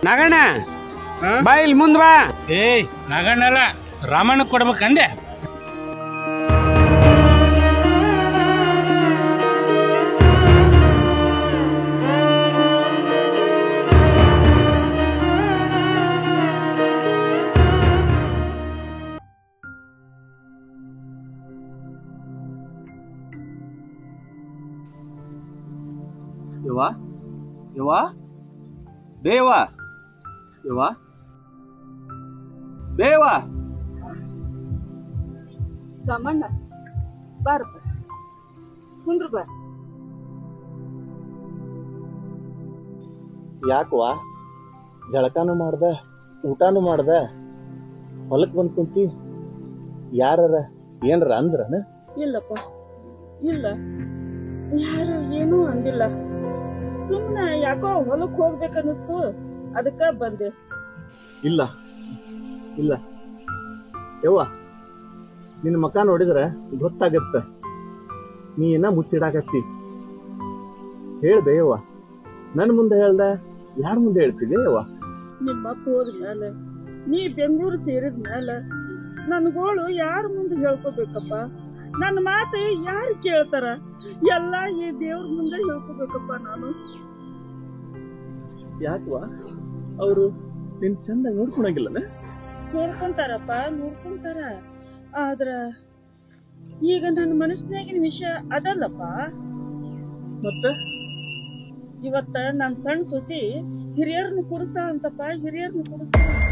ನಾಗಣ್ಣ ಬಾ ಇಲ್ಲಿ ಮುಂದ್ ಬಾ. ಏಯ್ ನಾಗಣ್ಣಲ್ಲ ರಾಮಣ್ಣ ಕೊಡ್ಬೇಕಂದೆ. ಯವ್ವ ಯವ್ವ ಬೇವಾ ಯವ್ವ ಬೇವಾ ರಾಮಣ್ಣ ಬಾರಪ್ಪ ಕುಂದ್ರು ಬಾ. ಯಾಕವ್ವ ಜಳಕಾನು ಮಾಡ್ದ ಊಟಾನು ಮಾಡ್ದ ಹೊಲಕ್ ಬಂದ್ ಕುಂತಿ ಯಾರ ಏನ್ರ ಅಂದ್ರನ? ಇಲ್ಲಪ್ಪ ಇಲ್ಲ, ಯಾರು ಏನೂ ಅಂದಿಲ್ಲ. ಸುಮ್ಮನೆ ಯಾಕೋ ಹೊಲಕ್ ಹೋಗ್ಬೇಕನ್ನಿಸ್ತು, ಅದಕ್ಕ ಬಂದೆ. ಇಲ್ಲ ಇಲ್ಲ ಯವ್ವ, ನಿನ್ನ ಮಕ ನೋಡಿದ್ರ ಗೊತ್ತಾಗತ್ತ ನೀ ಏನ ಮುಚ್ಚಿಡಾಕತ್ತಿ. ಹೇಳ್ದೆ ಯವ್ವ, ನನ್ ಮುಂದೆ ಹೇಳ್ದ ಯಾರ ಮುಂದೆ ಹೇಳ್ತಿದ್ದೆ ಯವ್ವ? ನಿಮ್ಮಪ್ಪ ಹೋದ್ಮೇಲೆ ನೀ ಬೆಂಗಳೂರು ಸೇರಿದ್ಮೇಲೆ ನನ್ಗೋಳು ಯಾರ ಮುಂದೆ ಹೇಳ್ಕೋಬೇಕಪ್ಪ? ನನ್ನ ಮಾತು ಯಾರು ಕೇಳ್ತಾರ? ಎಲ್ಲ ಈ ದೇವ್ರ ಮುಂದೆ ಹೇಳ್ಕೋಬೇಕಪ್ಪ ನಾನು. ಯಾಕವ್ವ ಅವರು ನಿನ್ ಚಂದ ನೋಡ್ಕೊಳಂಗಿಲ್ಲನ? ನೋಡ್ಕೊಂತಾರಪ್ಪ, ನೋಡ್ಕೊಂತಾರ. ಆದ್ರ ಈಗ ನನ್ನ ಮನಸ್ಸಿನಾಗಿನ ವಿಷಯ ಅದಲ್ಲಪ್ಪ. ಮತ್ತೆ ಇವತ್ತ ನನ್ ಸಣ್ಣ ಸೊಸಿ ಹಿರಿಯರ್ನ ಕುಡಿಸ್ತಾಳಂತಪ್ಪ, ಹಿರಿಯರ್ನ ಕುಡಿಸ್ತಾಳಂತ.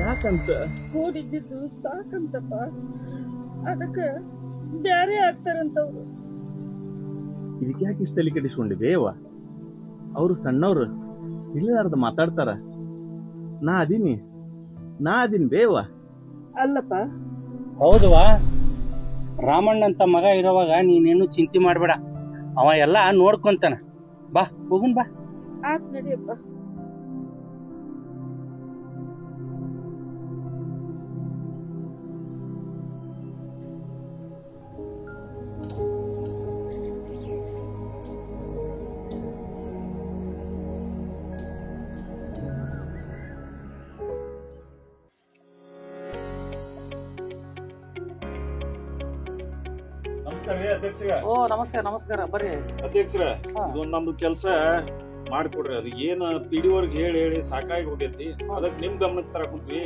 ಯಾಕಂತ? ಕೂಡಿದ್ದು ಸಾಕಂತಪ್ಪ, ಅದಕ್ಕ ಬ್ಯಾರೆ ಆಗ್ತಾರಂತವ್ರು. ಇದಕ್ಕೆ ಯಾಕೆ ಇಷ್ಟ ತಲೆ ಕೆಡಿಸ್ಕೊಂಡಿದೆ ಯವ್ವ? ಅವರು ಸಣ್ಣವ್ರು ಇಲ್ಲದಾರ್ದ ಮಾತಾಡ್ತಾರ. ನಾ ಅದೀನಿ ಬೇವ. ಅಲ್ಲಪ್ಪ, ಹೌದವಾ, ರಾಮಣ್ಣ ಅಂತ ಮಗ ಇರೋವಾಗ ನೀನೇನು ಚಿಂತೆ ಮಾಡ್ಬೇಡ, ಅವ ಎಲ್ಲ ನೋಡ್ಕೊಂತಾನ. ಬಾ ಹೋಗುನ್ ಬಾ. ಆತ್ ನಡಿಯಪ್ಪ. ಓ ನಮಸ್ಕಾರ ನಮಸ್ಕಾರ, ಬರ್ರಿ ಅಧ್ಯಕ್ಷರ. ಇದೊಂದ್ ನಮ್ದು ಕೆಲ್ಸ ಮಾಡ್ಕೊಡ್ರಿ. ಅದು ಏನ ಪಿಡಿವರ್ಗ್ ಹೇಳಿ ಹೇಳಿ ಸಾಕಾಗಿ ಹೋಗೈತಿ. ಅದಕ್ ನಿಮ್ ಗಮನಕ್ಕೆ ತರಕುಂತ್ವಿ,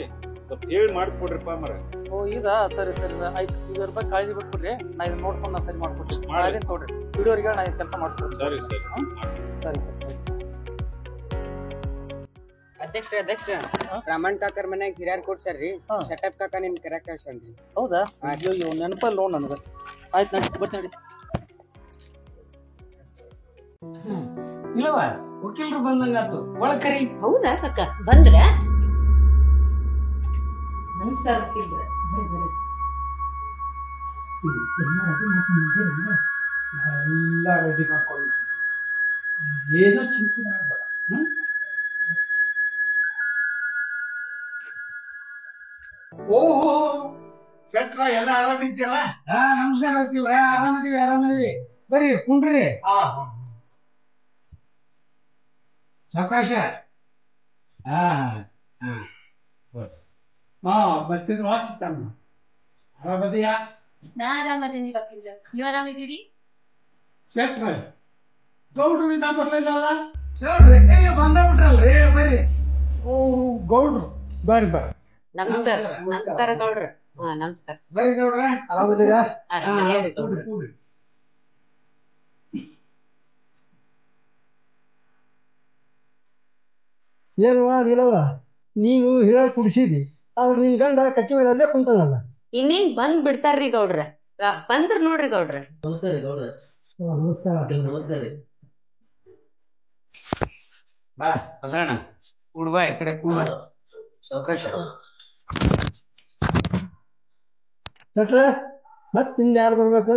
ಸ್ವಲ್ಪ ಹೇಳಿ ಮಾಡ್ಕೊಡ್ರಿಪ್ಪ ಮರ. ಓ ಈಗ ಸರಿ ಸರಿ ಆಯ್ತು, ಇದ್ರ ಬಗ್ಗೆ ಕಾಳಜಿ ಬಿಟ್ಬಿಡ್ರಿ. ನಾ ಇದನ್ನ ನೋಡ್ಕೊಂಡು ನಾ ಸರಿ ಮಾಡ್ಕೊಡ್ತೀನಿ. ತೋಡ್ರಿ ವಿಡಿಯೋರಿಗೆ ನಾ ಕೆಲಸ ಮಾಡಿಸ್ಕೊಡ್ತೀನಿ. ಸರಿ ಸರಿ ಸರಿ ಸರಿ. ಅಧ್ಯಕ್ಷ ರಾಮಣ್ಣ ಕಾಕರ್ ಮನ್ಯಾಗ ಹಿರಿಯರ್ ಕೊಡ್ಸಾರ್ರಿ. ಶಟಪ್ ಕಾಕ ನಿಮ್ ಕರೆಕ್ಟ್ ಕಳ್ಸನ್ರಿ. ಹೌದಾ? ಅಯ್ಯೋ ನೆನಪಲ್ಲ ನೋಡ್ ನನಗ. ಆಯ್ತು ನಡಿ, ಬರ್ತೀನಿ. ಇಲ್ಲವ ವಕೀಲರು ಬಂದಂಗಾತು, ಒಳಗ್ ಕರಿ. ಹೌದಾ ಕಾಕ, ಬಂದ್ರ? ನಮಸ್ಕಾರ ವಕೀಲ್ರ. ಎಲ್ಲ ರೆಡಿ ಮಾಡ್ಕೊಂಡು ಏನೋ ಚಿಂತೆ ಮಾಡಬೇಡ. ಓಹೋ ಶೆಟ್ರ, ಎಲ್ಲ ಆರಾಮಿದ್ಯಲ್ಲ? ನಮಸ್ಕಾರ ವಕೀಲ್ರ, ಆರಾಮದೀವಿ. ಬರ್ರಿ ಕುಂಡ್ರಿ. ಸಾವಕಾಶ. ಬರ್ತಿದ್ರು ವಾಸಿತ್ತಮ್ಮ. ಆರಾಮದಿಯಾ? ನಾ ಆರಾಮದೀನಿ ವಕೀಲ್ರ, ನೀವ್ ಆರಾಮಿದ್ದೀರಿ? ಶೆಟ್ರ, ಗೌಡ್ರು ಇನ್ನ ಬರ್ಲಿಲ್ಲಲ್ಲ? ಬಂದ್ಬಿಟ್ರಲ್ರಿ, ಬರ್ರಿ. ಓ ಗೌಡ್ರು, ಬರ್ರಿ ಬರ್ರಿ. ನಮಸ್ಕಾರ. ನಮಸ್ಕಾರ ಗೌಡ್ರ. ನಮಸ್ಕಾರ. ಬರ್ರಿ ಗೌಡ್ರ. ಆರಾಮದಿಯಾ? ಹೇಳಿ ಗೌಡ್ರ. ಇಲ್ಲವ, ನೀನು ಹಿರಿಯರ್ ಕುಡಿಸಿದಿ, ಆದ್ರೆ ನಿನ್ ಗಂಡ ಕಚ್ಚಿ ಮೇಲೆ ಅಲ್ಲೇ ಕುಂತಾನಲ್ಲ. ಇನ್ನೇನ್ ಬಂದ್ ಬಿಡ್ತಾರ್ರಿ ಗೌಡ್ರ. ಬಂದ್ರ ನೋಡ್ರಿ ಗೌಡ್ರ. ನಮಸ್ಕಾರ. ಬಾ ಬಸಣ್ಣ, ಕೂಡ್ ಬಾ, ಈ ಕಡೆ ಕೂಡ್ ಬಾ. ಸಾವಕಾಶ. ಶೆಟ್ರ, ಮತ್ತೆ ಇನ್ನು ಯಾರು ಬರ್ಬೇಕು?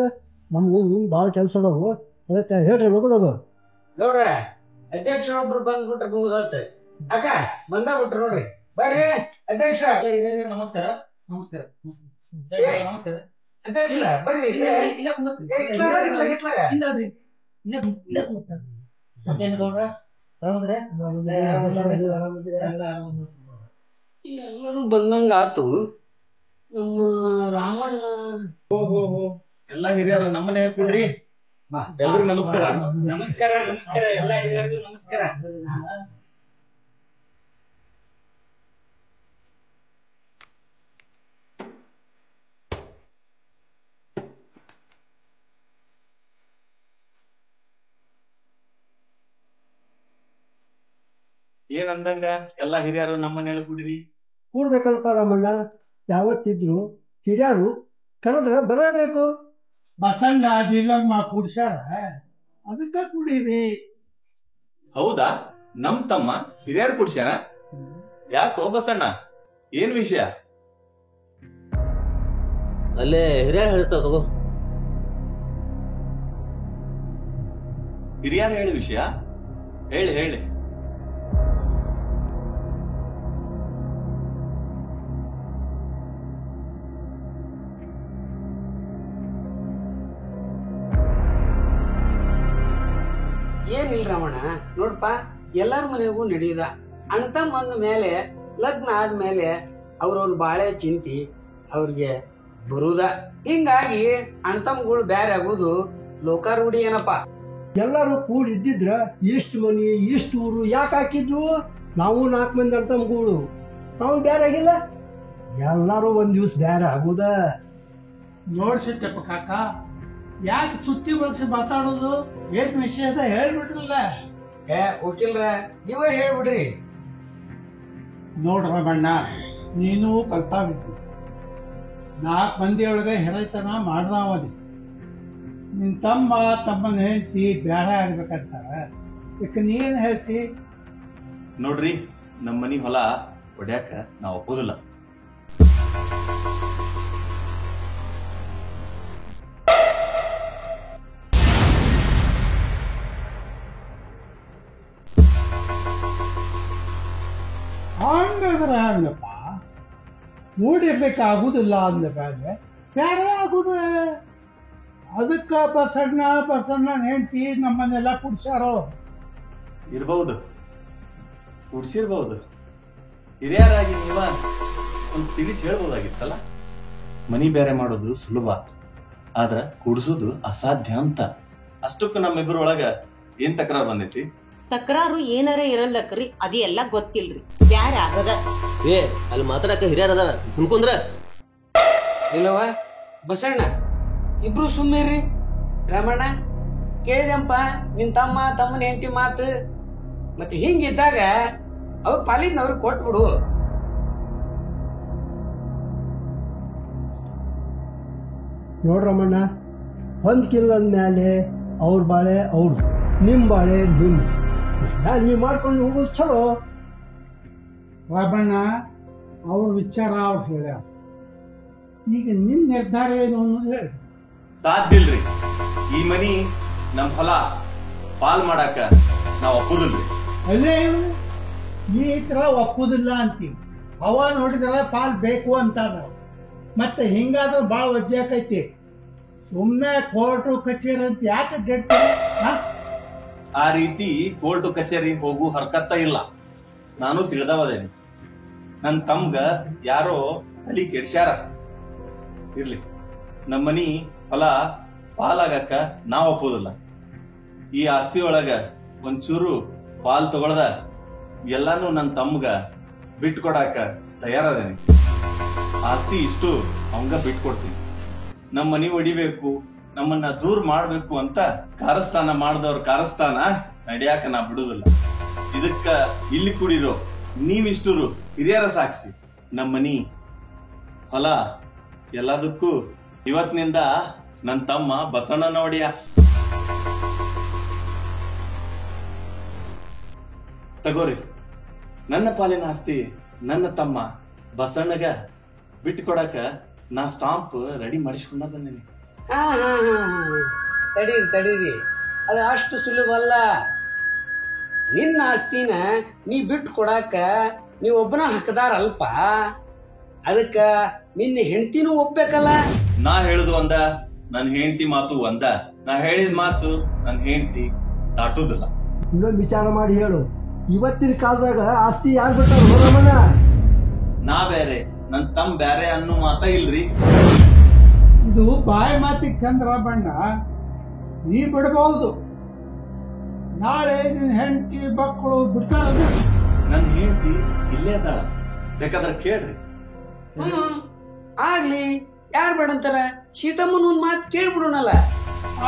ನಮ್ಗೆ ಭಾಳ ಕೆಲಸ ಅದಾವು, ಅದಕ್ಕೆ ಹೇಳ್ರಿ ಹೋಗೋದು. ನೋಡ್ರ ಅಧ್ಯಕ್ಷರೊಬ್ರು ಬಂದ್ಬಿಟ್ರೆ ಮುಗಿದೋಯ್ತು. ಅಕ್ಕ ಬಂದಾಗ್ಬಿಟ್ರು ನೋಡ್ರಿ. ಬರ್ರಿ ಅಧ್ಯಕ್ಷ. ನಮಸ್ಕಾರ ನಮಸ್ಕಾರ ನಮಸ್ಕಾರ. ಅಧ್ಯಕ್ಷ ಬರ್ರಿ. ಮತ್ತೇನು ಗೌಡ್ರ? ಎಲ್ಲರೂ ಬಂದಂಗ ಆತು. ನಮ್ಮ ರಾಮಣ್ಣ ಎಲ್ಲ ಹಿರಿಯರು ನಮ್ಮನೆ ಕೂಡ್ರಿ. ಎಲ್ರಿಗೂ ನಮಸ್ಕಾರ. ನಮಸ್ಕಾರ ನಮಸ್ಕಾರ ಎಲ್ಲ ಹಿರಿಯರಿಗೂ ನಮಸ್ಕಾರ. ಏನ್ ಅಂದಂಗ ಎಲ್ಲಾ ಹಿರಿಯರು ನಮ್ಮನೇಲಿ ಕೂಡ್ರಿ. ಕೂಡ್ಬೇಕಲ್ಪ ರಾಮಣ್ಣ. ಯಾವತ್ತಿದ್ರು ಹಿರಿಯರು ಕರೆದ್ರೆ ಬರಬೇಕು. ಬಸಣ್ಣ ದಿಲ್ಲಮ್ಮ ಕುಡ್ಸ್ಯಾರ, ಅದಕ್ಕ ಕುಡೀರಿ. ಹೌದಾ? ನಮ್ ತಮ್ಮ ಹಿರಿಯರು ಕುಡ್ಸ್ಯಾನ? ಯಾಕೋ ಬಸಣ್ಣ, ಏನ್ ವಿಷಯ? ಅಲ್ಲೇ ಹಿರಿಯರು ಹೇಳ್ತಾವ ತಗೋ. ಹಿರಿಯರು ಹೇಳಿ ವಿಷಯ ಹೇಳಿ ಹೇಳಿ. ಏನಿಲ್ಲ ರಮಣ, ನೋಡ್ಪ ಎಲ್ಲಾರ ಮನೆಗೂ ನಡೆಯುದ ಅಣ್ತಮ್ಮಂದ ಮೇಲೆ ಲಗ್ನ ಆದ್ಮೇಲೆ ಅವ್ರವ್ರ ಬಾಳೆ ಚಿಂತಿ ಅವ್ರಿಗೆ ಬರುದ. ಹಿಂಗಾಗಿ ಅಣ್ತಮ್ಗಳು ಬ್ಯಾರೆ ಆಗುದು ಲೋಕಾರೂಢಿ ಏನಪ್ಪ. ಎಲ್ಲರೂ ಕೂಡಿದ್ದಿದ್ರ ಇಷ್ಟು ಮನಿ ಇಷ್ಟು ಊರು ಯಾಕೆ ಹಾಕಿದ್ವು? ನಾವು 4 ಮಂದಿ ಅಣ್ತಮ್ಮಗಳು, ನಾವು ಬ್ಯಾರೆ ಆಗಿಲ್ಲ. ಎಲ್ಲರೂ ಒಂದ್ ದಿವ್ಸ ಬ್ಯಾರೆ ಆಗುದ. ನೋಡ್ಸಿಟ್ಟಪ್ಪ ಕಾಕ, ಯಾಕೆ ಸುತ್ತಿ ಬಳಸಿ ಮಾತಾಡೋದು? ಏನ್ ವಿಷಯ ಅದ ಹೇಳ್ಬಿಡ್ರಲ್ಲ. ವಕೀಲ್ರ ನೀವೇ ಹೇಳ್ಬಿಡ್ರಿ. ನೋಡ್ರ ಬಣ್ಣ, ನೀನು ಕಲ್ತಾಬಿದ್ದಿ, 4 ಮಂದಿಯೊಳಗೆ ಹೆರೈತನ ಮಾಡ್ದಾವದಿ. ನಿನ್ ತಮ್ಮನ ಹೆಂಡತಿ ಬ್ಯಾಡ ಆಗ್ಬೇಕಂತಾರ, ಇದಕ್ಕೆ ನೀನ್ ಹೇಳ್ತಿ? ನೋಡ್ರಿ, ನಮ್ಮ ಮನಿ ಹೊಲ ಹೊಡ್ಯಾಕ ನಾವ್ ಒಪ್ಪೋದಿಲ್ಲ. ಹಂಗಾದ್ರೆ ಹಂಗಪ್ಪ, ಮೂಡಿರ್ಲಿಕ್ಕಾಗುದಿಲ್ಲ ಅಂದ ಮೇಲೆ ಬ್ಯಾರೆ ಆಗುದ. ಅದಕ್ಕ ಬಸಣ್ಣ ಹೆಂಡತಿ ನಮ್ಮನ್ನೆಲ್ಲ ಕುಡ್ಸ್ಯಾರೋ. ಇರ್ಬಹುದು, ಕುಡ್ಸಿರ್ಬಹುದು. ಹಿರಿಯರಾಗಿ ನೀವ ಒಂದು ತಿಳಿಸಿ ಹೇಳ್ಬೋದಾಗಿತ್ತಲ್ಲ. ಮನಿ ಬೇರೆ ಮಾಡೋದು ಸುಲಭ, ಆದ್ರ ಕುಡ್ಸೋದು ಅಸಾಧ್ಯ ಅಂತ. ಅಷ್ಟಕ್ಕೂ ನಮ್ಮಿಬ್ಬರೊಳಗ ಏನ್ ತಕರಾರು ಬಂದೈತಿ? ತಕರಾರು ಏನಾರ ಇರಲ್ಲಕ್ರಿ, ಅದೆಲ್ಲ ಗೊತ್ತಿಲ್ರಿ, ಬ್ಯಾರೆ ಆಗದ. ಅಲ್ಲಿ ಮಾತಾಡಕ ಹಿರಿಯರ ಅದಾರ, ಸುಮ್ಕೊಂದ್ರ. ಇಲ್ಲವ ಬಸಣ್ಣ, ಇಬ್ರು ಸುಮ್ಮಿರ್ರಿ. ರಮಣ ಕೇಳಿದೆಂಪ ನಿನ್ ತಮ್ಮನ ಹೆಂಡತಿ ಮಾತು. ಮತ್ತೆ ಹಿಂಗಿದ್ದಾಗ ಅವ್ರ ಪಾಲಿನ ಅವ್ರಿಗೆ ಕೊಟ್ಬಿಡು. ನೋಡ್ರಮ್ಮಣ್ಣ, ಹೊಂದ್ಕಿಲ್ಲ ಅಂದ್ಮೇಲೆ ಅವ್ರ ಬಾಳೆ ಅವ್ರು, ನಿಮ್ ಬಾಳೆ ನಿಮ್. ನೀವು ಮಾಡ್ಕೊಂಡು ಹೋಗೋದು ಚಲೋ. ರಾಮಣ್ಣ ಅವ್ರ ವಿಚಾರ ಅವ್ರು ಹೇಳ್ಯ, ಈಗ ನಿನ್ ನಿರ್ಧಾರ ಏನು ಅನ್ನೋದು ಹೇಳಿ. ಸಾಧ್ಯ ಇಲ್ರಿ. ಈ ಮನಿ ನಮ್ ಹೊಲ ಪಾಲ್ ಮಾಡಾಕ ನಾವ್ ಒಪ್ಪುದಿಲ್ರಿ. ಅಲ್ಲೇ ಈ ತರ ಒಪ್ಪುದಿಲ್ಲ ಅಂತೀವಿ. ಅವ ನೋಡಿದ್ರೆ ಪಾಲ್ ಬೇಕು ಅಂತಾರ. ಮತ್ತೆ ಹಿಂಗಾದ್ರೆ ಬಾಳ ವಜ್ಜೆ ಆಕೈತಿ. ಸುಮ್ನೆ ಕೋರ್ಟು ಕಚೇರಿ ಅಂತ ಯಾಕೆ ಗೆಟ್ಟ? ಆ ರೀತಿ ಕೋರ್ಟು ಕಚೇರಿ ಹೋಗು ಹರ್ಕತ್ತ ಇಲ್ಲ. ನಾನು ತಿಳಿದವದೇನಿ. ನನ್ ತಮ್ಗ ಯಾರೋ ತಲಿ ಕೆಡ್ಸ್ಯಾರ. ಇರ್ಲಿ, ನಮ್ಮನಿ ಹೊಲ ಪಾಲಾಗಕ್ಕ ನಾವ್ ಒಪ್ಪೋದಿಲ್ಲ. ಈ ಆಸ್ತಿ ಒಳಗ ಒಂಚೂರು ಪಾಲ್ ತಗೊಳ್ದ ಎಲ್ಲಾನು ನನ್ ತಮ್ಗ ಬಿಟ್ಕೊಡಾಕ ತಯಾರದೇನಿ. ಆಸ್ತಿ ಇಷ್ಟು ಅವಂಗ ಬಿಟ್ಕೊಡ್ತೀನಿ. ನಮ್ಮ ಮನಿ ಹೊಡಿಬೇಕು, ನಮ್ಮನ್ನ ದೂರ ಮಾಡ್ಬೇಕು ಅಂತ ಕಾರಸ್ಥಾನ ಮಾಡ್ದವ್ರ ಕಾರಸ್ಥಾನ ನಡಿಯಾಕ ನಾ ಬಿಡುದಿಲ್ಲ. ಇದಕ್ಕ ಇಲ್ಲಿ ಕೂಡಿರೋ ನೀವಿಷ್ಟರು ಹಿರಿಯರ ಸಾಕ್ಷಿ. ನಮ್ಮನಿ ಹೊಲ ಎಲ್ಲದಕ್ಕೂ ಇವತ್ತಿನಿಂದ ನನ್ ತಮ್ಮ ಬಸಣ್ಣನ ಒಡೆಯ. ತಗೋರಿ, ನನ್ನ ಪಾಲಿನ ಆಸ್ತಿ ನನ್ನ ತಮ್ಮ ಬಸಣ್ಣಗ ಬಿಟ್ಕೊಡಾಕ ನಾ ಸ್ಟಾಂಪ್ ರೆಡಿ ಮಾಡಿಸ್ಕೊಂಡ ಬಂದೇನಿ. ತಡೀರಿ, ಅದು ಅಷ್ಟು ಸುಲಭ ಅಲ್ಲ. ನಿನ್ನ ಆಸ್ತಿನ ನೀ ಬಿಟ್ಟು ಕೊಡಾಕ ನೀ ಒಬ್ಬನ ಹಕ್ಕದಾರ ಅಲ್ಪ. ಅದಕ್ಕ ನಿನ್ನ ಹೆಂಡತಿನೂ ಒಪ್ಬೇಕಲ್ಲ. ನಾ ಹೇಳುದು ಒಂದ, ನನ್ ಹೆಂಡತಿ ಮಾತು ಒಂದ. ನಾ ಹೇಳಿದ ಮಾತು ನನ್ ಹೆಂಡತಿ ದಾಟುದಿಲ್ಲ. ಇನ್ನೊಂದು ವಿಚಾರ ಮಾಡಿ ಹೇಳು, ಇವತ್ತಿನ ಕಾಲದಾಗ ಆಸ್ತಿ ಯಾರು ಬಿಟ್ಟಾರ ರಮಣ? ನಾ ಬೇರೆ ನನ್ ತಮ್ಮ ಬೇರೆ ಅನ್ನೋ ಮಾತ ಇಲ್ರಿ. ಇದು ಬಾಯಿ ಮಾತಿಗೆ ಚಂದ್ರ ಬಣ್ಣ, ನೀ ಬಿಡಬಹುದು. ನಾಳೆ ನಿನ್ ಹೆಂಡತಿ ಮಕ್ಕಳು ಬಿಡ್ತಾರ. ನನ್ ಹೆಂಡತಿ ಇಲ್ಲೇ ಅದಾಳ, ಬೇಕಾದ್ರೆ ಕೇಳ್ರಿ. ಆಗ್ಲಿ, ಯಾರು ಬೇಡಂತಾರ? ಸೀತಮ್ಮನ ಒಂದ್ ಮಾತು ಕೇಳ್ಬಿಡೋಣಲ್ಲ.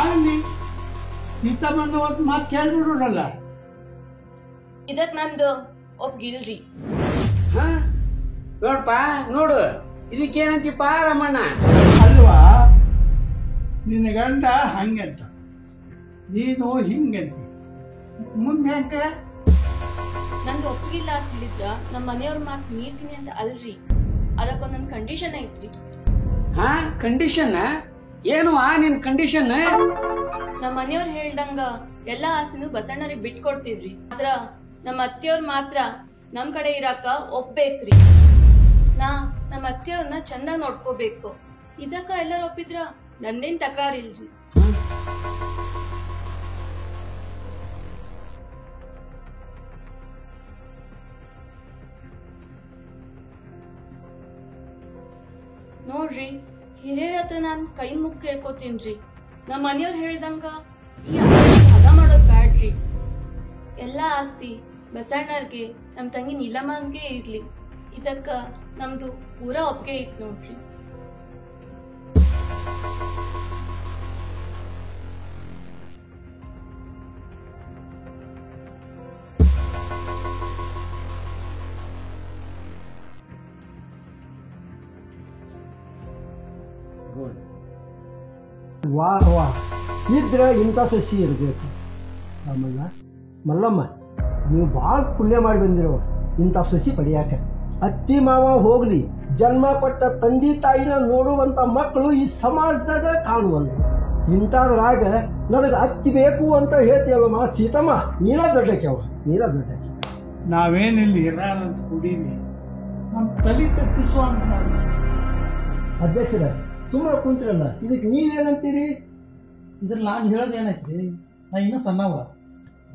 ಆಗ್ಲಿ, ಸೀತಮ್ಮನ ಒಂದ್ ಮಾತು ಕೇಳ್ಬಿಡೋಣಲ್ಲ. ಇದಕ್ ನಂದು ಒಪ್ಗಿಲ್ರಿ. ನೋಡ್ಪ ನೋಡು, ಇದಕ್ಕೇನಂತಿಪ್ಪ ರಮಣ್ಣ? ಅಲ್ವಾ, ನಿನ್ನ ಗಂಡ ಹಂಗಂತ, ನೀನು ಹಿಂಗಂತ, ಮುಂದೆ ಹೆಂಗೆ? ನಂದು ಒಪ್ಗಿಲ್ಲ ಅಂತ ಹೇಳಿದ್ರ ನಮ್ಮ ಮನೆಯವ್ರ ಮಾತು ಮೀರ್ತೀನಿ ಅಂತ ಅಲ್ರಿ, ಅದಕ್ಕೊಂದೊಂದು ಕಂಡೀಷನ್ ಐತ್ರಿ. ಕಂಡೀಷನ್ ಏನು? ನಿನ್ ಕಂಡೀಷನ್? ನಮ್ಮ ಮನೆಯವ್ರು ಹೇಳ್ದಂಗ ಎಲ್ಲಾ ಆಸ್ತಿನೂ ಬಸಣ್ಣರಿಗೆ ಬಿಟ್ಕೊಡ್ತೀವ್ರಿ. ಆದ್ರ ನಮ್ಮ ಅತ್ತೆಯವ್ರ ಮಾತ್ರ ನಮ್ ಕಡೆ ಇರಾಕ ಒಪ್ಬೇಕ್ರಿ. ನಮ್ಮ ಅತ್ತೆಯವ್ರನ್ನ ಚೆನ್ನಾಗ್ ನೋಡ್ಕೋಬೇಕು. ಇದಕ್ಕ ಎಲ್ಲರೂ ಒಪ್ಪಿದ್ರ ನಂದೇನ್ ತಕರಾರಿಲ್ರಿ. ನೋಡ್ರಿ, ಹಿರಿಯರ ಹತ್ರ ನಾನ್ ಕೈ ಮುಗ್ ಕೇಳ್ಕೊತೀನ್ರಿ. ನಮ್ಮ ಮನೆಯವ್ರು ಹೇಳ್ದಂಗ ಈ ಆಸ್ತಿ ಭಾಗ ಮಾಡೋದ್ ಬ್ಯಾಡ್ರಿ. ಎಲ್ಲಾ ಆಸ್ತಿ ಬಸಣ್ಣರ್ಗೆ ನಮ್ ತಂಗಿ ನೀಲಮ್ಮಂಗೆ ಇರ್ಲಿ. ಇದಕ್ಕ ನಮ್ದು ಪೂರಾ ಒಪ್ಪಿಗೆ ಐತ್ ನೋಡ್ರಿ. ವಾ ವಾ, ಇದ್ರೆ ಇಂಥ ಸಸಿ ಇರಬೇಕು. ಆಮೇಲೆ ಮಲ್ಲಮ್ಮ, ನೀವು ಭಾಳ ಪುಣ್ಯ ಮಾಡಿ ಬಂದಿರೋ ಇಂಥ ಸಸಿ ಪಡೆಯಾಕ. ಅತ್ತಿ ಮಾವ ಹೋಗ್ಲಿ, ಜನ್ಮ ಕೊಟ್ಟ ತಂದೆ ತಾಯಿನ ನೋಡುವಂತ ಮಕ್ಕಳು ಈ ಸಮಾಜದಾಗ ಕಾಣುವಲ್ಲ. ಇಂಥದ್ರಾಗ ನನಗೆ ಅತ್ತಿ ಬೇಕು ಅಂತ ಹೇಳ್ತೀವಮ್ಮ ಸೀತಮ್ಮ. ನೀನ ದೊಡ್ಡಕ್ಯವ, ನೀನ ದೊಡ್ಡಕ್ಕೆ. ನಾವೇನಿಲ್ಲಿ ಇರಾರಂತ ಕುಡೀನಿ, ನಮ್ಮ ತಲೆ ತಪ್ಪಿಸುವ ಅಂತ. ಅಧ್ಯಕ್ಷರ ಸುಮ್ಮನೆ ಕುಂತಿರಲ್ಲ, ಇದಕ್ಕೆ ನೀವೇನಂತೀರಿ? ಇದ್ರಲ್ಲಿ ನಾನು ಹೇಳೋದೇನೈತ್ರಿ, ನಾ ಇನ್ನೂ ಸಣ್ಣವ.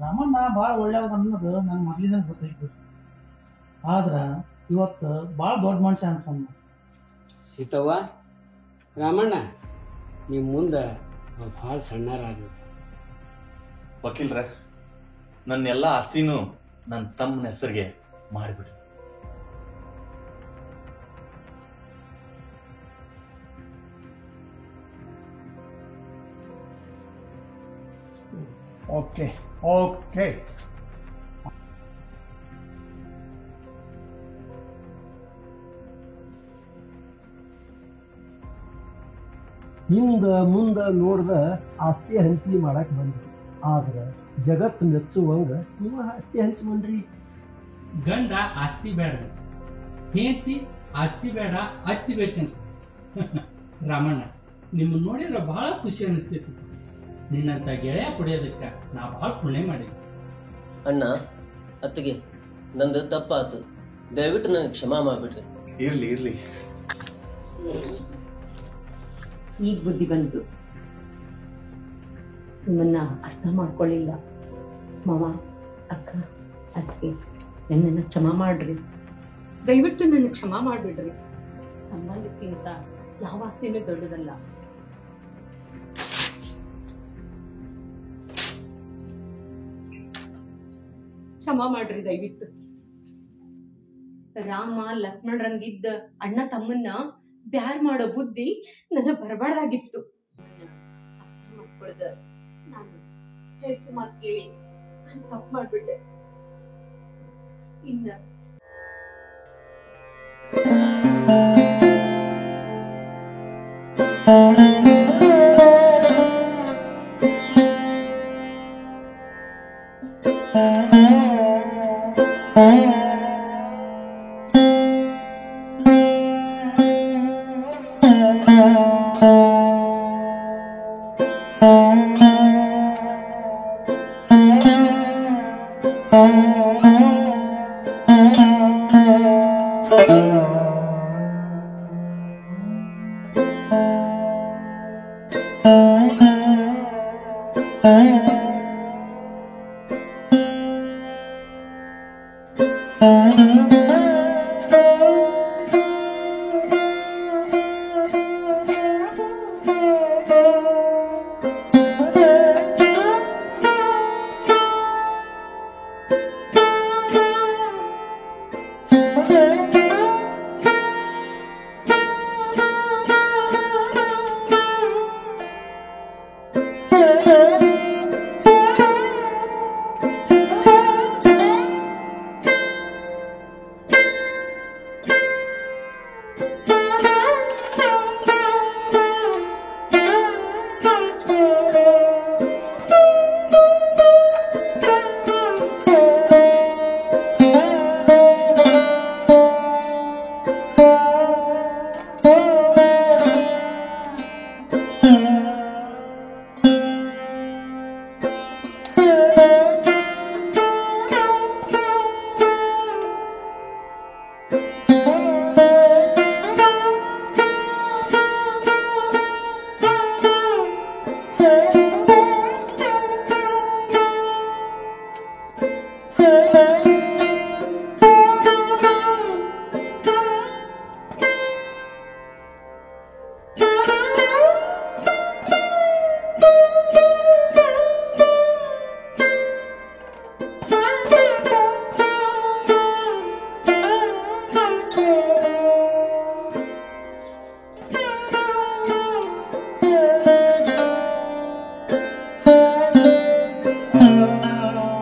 ರಾಮಣ್ಣ ಭಾಳ ಒಳ್ಳೆಯವ ಅನ್ನೋದು ನನ್ನ ಮೊದಲಿನ ಗೊತ್ತೈತಿ. ಆದ್ರ ಇವತ್ತು ಭಾಳ ದೊಡ್ಡ ಮನುಷ್ಯ ಅನ್ಸಮ್ಮ. ಸೀತವ್ವ, ರಾಮಣ್ಣ, ನೀವು ಮುಂದೆ ಭಾಳ ಸಣ್ಣರಾದ್ರು. ವಕೀಲ್ರ, ನನ್ನೆಲ್ಲ ಆಸ್ತಿನೂ ನನ್ನ ತಮ್ಮನ ಹೆಸರಿಗೆ ಮಾಡಿಬಿಡ್ರಿ. Okay okay. ಹಿಂದ ಮುಂದ ನೋಡ್ದ ಆಸ್ತಿ ಹಂಚಿಕೆ ಮಾಡಕ್ ಬಂದ್ರಿ. ಆದ್ರೆ ಜಗತ್ತು ಮೆಚ್ಚುವಂಗ ನೀವು ಆಸ್ತಿ ಹಂಚ್ಕೊಂಡ್ರಿ. ಗಂಡ ಆಸ್ತಿ ಬೇಡ, ಹೆಂಡತಿ ಆಸ್ತಿ ಬೇಡ, ಅತ್ತಿ ಬೇಕಂತ. ರಾಮಣ್ಣ, ನಿಮ್ಮನ್ನ ನೋಡಿದ್ರೆ ಬಹಳ ಖುಷಿ ಅನಿಸ್ತೈತಿ. ನಿನ್ನಂತ ಗೆಳೆಯ ಪಡೆಯೋದಕ್ಕೆ ನಾ ಬಹಳ ಪುಣ್ಯ ಮಾಡಿದ್ದೆ. ಅಣ್ಣ, ಅತ್ತಿಗೆ, ನಂದು ತಪ್ಪಾತು, ದಯವಿಟ್ಟು ನನಗೆ ಕ್ಷಮಾ ಮಾಡ್ಬಿಡ್ರಿ. ಇರ್ಲಿ ಇರ್ಲಿ. ಈಗ ಬುದ್ಧಿ ಬಂತು. ನಿಮ್ಮನ್ನ ಅರ್ಥ ಮಾಡ್ಕೊಳ್ಳಿಲ್ಲ. ಮಾವ, ಅಕ್ಕ, ಅದಕ್ಕೆ ನನ್ನನ್ನು ಕ್ಷಮಾ ಮಾಡ್ರಿ. ದಯವಿಟ್ಟು ನನ್ನ ಕ್ಷಮಾ ಮಾಡ್ಬಿಡ್ರಿ. ಸಂಬಂಧಕ್ಕಿಂತ ಯಾವ ಆಸ್ತಿನೂ ದೊಡ್ಡದಲ್ಲ. ಕ್ಷಮಾ ಮಾಡ್ರಿ ದಯವಿಟ್ಟು. ರಾಮ ಲಕ್ಷ್ಮಣರಂಗಿದ್ದ ಅಣ್ಣ ತಮ್ಮನ್ನ ಬ್ಯಾರ್ ಮಾಡೋ ಬುದ್ಧಿ ನನ್ನ ಬರಬಾರ್ದಾಗಿತ್ತು. ನಾನು ಹೇಳ್ತು ಮಾತು ಕೇಳಿ ನಾನು ತಪ್ಪು ಮಾಡ್ಬಿಟ್ಟೆ. ಇನ್ನ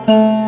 Mm-hmm.